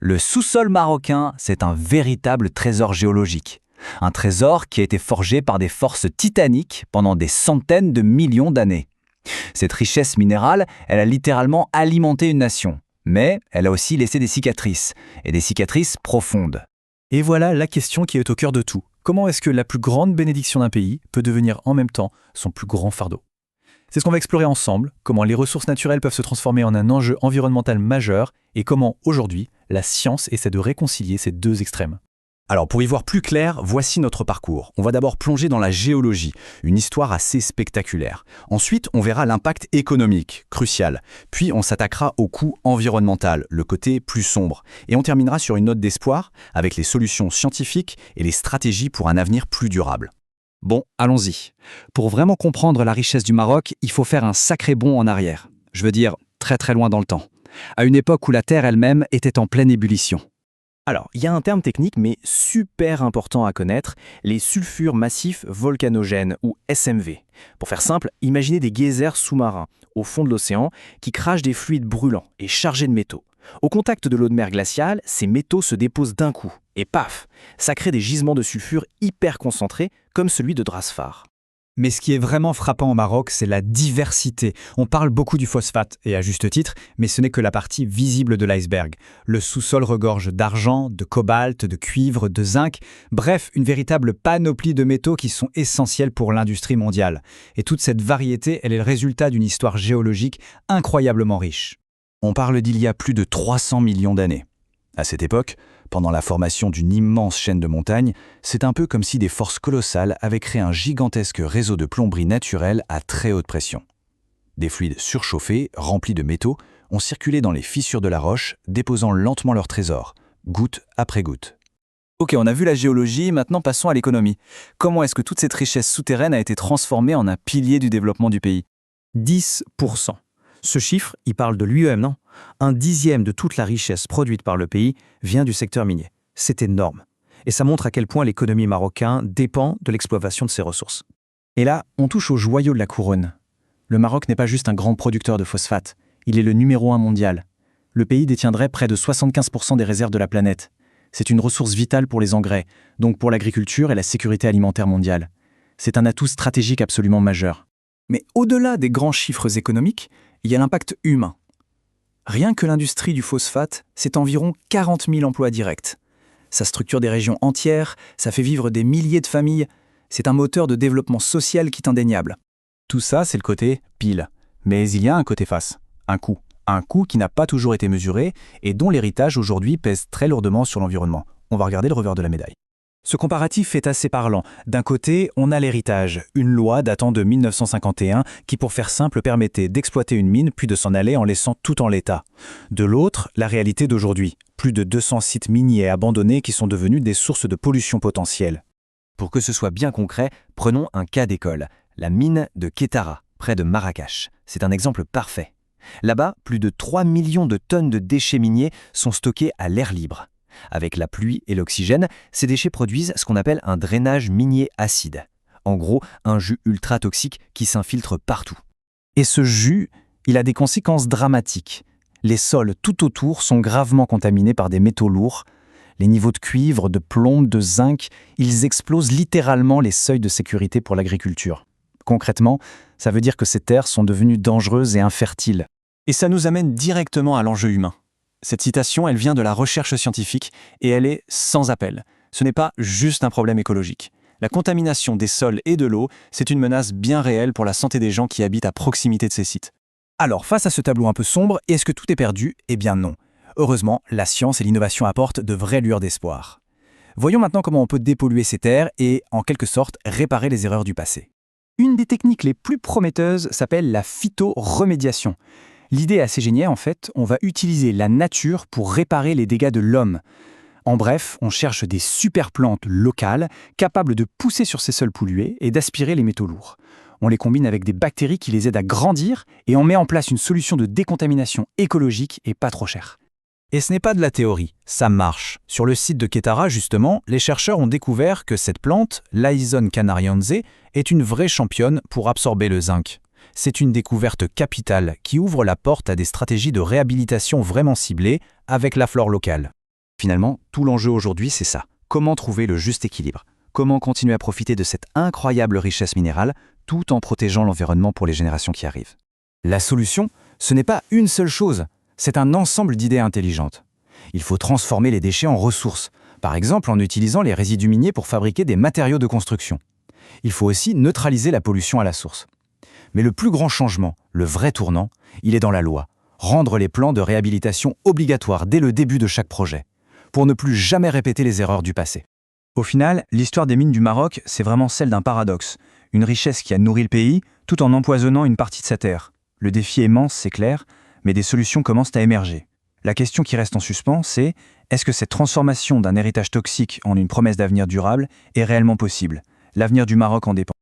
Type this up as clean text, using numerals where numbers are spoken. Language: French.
Le sous-sol marocain, c'est un véritable trésor géologique. Un trésor qui a été forgé par des forces titaniques pendant des centaines de millions d'années. Cette richesse minérale, elle a littéralement alimenté une nation. Mais elle a aussi laissé des cicatrices, et des cicatrices profondes. Et voilà la question qui est au cœur de tout. Comment est-ce que la plus grande bénédiction d'un pays peut devenir en même temps son plus grand fardeau? C'est ce qu'on va explorer ensemble, comment les ressources naturelles peuvent se transformer en un enjeu environnemental majeur et comment, aujourd'hui, la science essaie de réconcilier ces deux extrêmes. Alors pour y voir plus clair, voici notre parcours. On va d'abord plonger dans la géologie, une histoire assez spectaculaire. Ensuite, on verra l'impact économique, crucial. Puis on s'attaquera au coût environnemental, le côté plus sombre. Et on terminera sur une note d'espoir, avec les solutions scientifiques et les stratégies pour un avenir plus durable. Bon, allons-y. Pour vraiment comprendre la richesse du Maroc, il faut faire un sacré bond en arrière. Je veux dire, très très loin dans le temps. À une époque où la Terre elle-même était en pleine ébullition. Alors, il y a un terme technique mais super important à connaître, les sulfures massifs volcanogènes ou SMV. Pour faire simple, imaginez des geysers sous-marins au fond de l'océan qui crachent des fluides brûlants et chargés de métaux. Au contact de l'eau de mer glaciale, ces métaux se déposent d'un coup et paf, ça crée des gisements de sulfure hyper concentrés comme celui de Drasphar. Mais ce qui est vraiment frappant au Maroc, c'est la diversité. On parle beaucoup du phosphate, et à juste titre, mais ce n'est que la partie visible de l'iceberg. Le sous-sol regorge d'argent, de cobalt, de cuivre, de zinc, bref, une véritable panoplie de métaux qui sont essentiels pour l'industrie mondiale. Et toute cette variété, elle est le résultat d'une histoire géologique incroyablement riche. On parle d'il y a plus de 300 millions d'années. À cette époque, pendant la formation d'une immense chaîne de montagnes, c'est un peu comme si des forces colossales avaient créé un gigantesque réseau de plomberie naturelle à très haute pression. Des fluides surchauffés, remplis de métaux, ont circulé dans les fissures de la roche, déposant lentement leurs trésors, goutte après goutte. Ok, on a vu la géologie, maintenant passons à l'économie. Comment est-ce que toute cette richesse souterraine a été transformée en un pilier du développement du pays? 10%. Ce chiffre, il parle de lui-même, non? 1/10 de toute la richesse produite par le pays vient du secteur minier. C'est énorme. Et ça montre à quel point l'économie marocaine dépend de l'exploitation de ses ressources. Et là, on touche au joyau de la couronne. Le Maroc n'est pas juste un grand producteur de phosphate, il est le numéro 1 mondial. Le pays détiendrait près de 75% des réserves de la planète. C'est une ressource vitale pour les engrais, donc pour l'agriculture et la sécurité alimentaire mondiale. C'est un atout stratégique absolument majeur. Mais au-delà des grands chiffres économiques, il y a l'impact humain. Rien que l'industrie du phosphate, c'est environ 40 000 emplois directs. Ça structure des régions entières, ça fait vivre des milliers de familles. C'est un moteur de développement social qui est indéniable. Tout ça, c'est le côté pile. Mais il y a un côté face, un coût. Un coût qui n'a pas toujours été mesuré et dont l'héritage aujourd'hui pèse très lourdement sur l'environnement. On va regarder le revers de la médaille. Ce comparatif est assez parlant. D'un côté, on a l'héritage, une loi datant de 1951 qui, pour faire simple, permettait d'exploiter une mine puis de s'en aller en laissant tout en l'état. De l'autre, la réalité d'aujourd'hui, plus de 200 sites miniers abandonnés qui sont devenus des sources de pollution potentielle. Pour que ce soit bien concret, prenons un cas d'école, la mine de Kétara, près de Marrakech. C'est un exemple parfait. Là-bas, plus de 3 millions de tonnes de déchets miniers sont stockés à l'air libre. Avec la pluie et l'oxygène, ces déchets produisent ce qu'on appelle un drainage minier acide. En gros, un jus ultra toxique qui s'infiltre partout. Et ce jus, il a des conséquences dramatiques. Les sols tout autour sont gravement contaminés par des métaux lourds. Les niveaux de cuivre, de plomb, de zinc, ils explosent littéralement les seuils de sécurité pour l'agriculture. Concrètement, ça veut dire que ces terres sont devenues dangereuses et infertiles. Et ça nous amène directement à l'enjeu humain. Cette citation, elle vient de la recherche scientifique et elle est sans appel. Ce n'est pas juste un problème écologique. La contamination des sols et de l'eau, c'est une menace bien réelle pour la santé des gens qui habitent à proximité de ces sites. Alors, face à ce tableau un peu sombre, est-ce que tout est perdu? Eh bien non. Heureusement, la science et l'innovation apportent de vraies lueurs d'espoir. Voyons maintenant comment on peut dépolluer ces terres et, en quelque sorte, réparer les erreurs du passé. Une des techniques les plus prometteuses s'appelle la phytoremédiation. L'idée est assez géniale en fait, on va utiliser la nature pour réparer les dégâts de l'homme. En bref, on cherche des super plantes locales capables de pousser sur ces sols pollués et d'aspirer les métaux lourds. On les combine avec des bactéries qui les aident à grandir et on met en place une solution de décontamination écologique et pas trop chère. Et ce n'est pas de la théorie, ça marche. Sur le site de Kétara, justement, les chercheurs ont découvert que cette plante, l'Aizone canariense, est une vraie championne pour absorber le zinc. C'est une découverte capitale qui ouvre la porte à des stratégies de réhabilitation vraiment ciblées avec la flore locale. Finalement, tout l'enjeu aujourd'hui, c'est ça. Comment trouver le juste équilibre? Comment continuer à profiter de cette incroyable richesse minérale tout en protégeant l'environnement pour les générations qui arrivent? La solution, ce n'est pas une seule chose, c'est un ensemble d'idées intelligentes. Il faut transformer les déchets en ressources, par exemple en utilisant les résidus miniers pour fabriquer des matériaux de construction. Il faut aussi neutraliser la pollution à la source. Mais le plus grand changement, le vrai tournant, il est dans la loi. Rendre les plans de réhabilitation obligatoires dès le début de chaque projet, pour ne plus jamais répéter les erreurs du passé. Au final, l'histoire des mines du Maroc, c'est vraiment celle d'un paradoxe. Une richesse qui a nourri le pays, tout en empoisonnant une partie de sa terre. Le défi est immense, c'est clair, mais des solutions commencent à émerger. La question qui reste en suspens, c'est est-ce que cette transformation d'un héritage toxique en une promesse d'avenir durable est réellement possible? L'avenir du Maroc en dépend.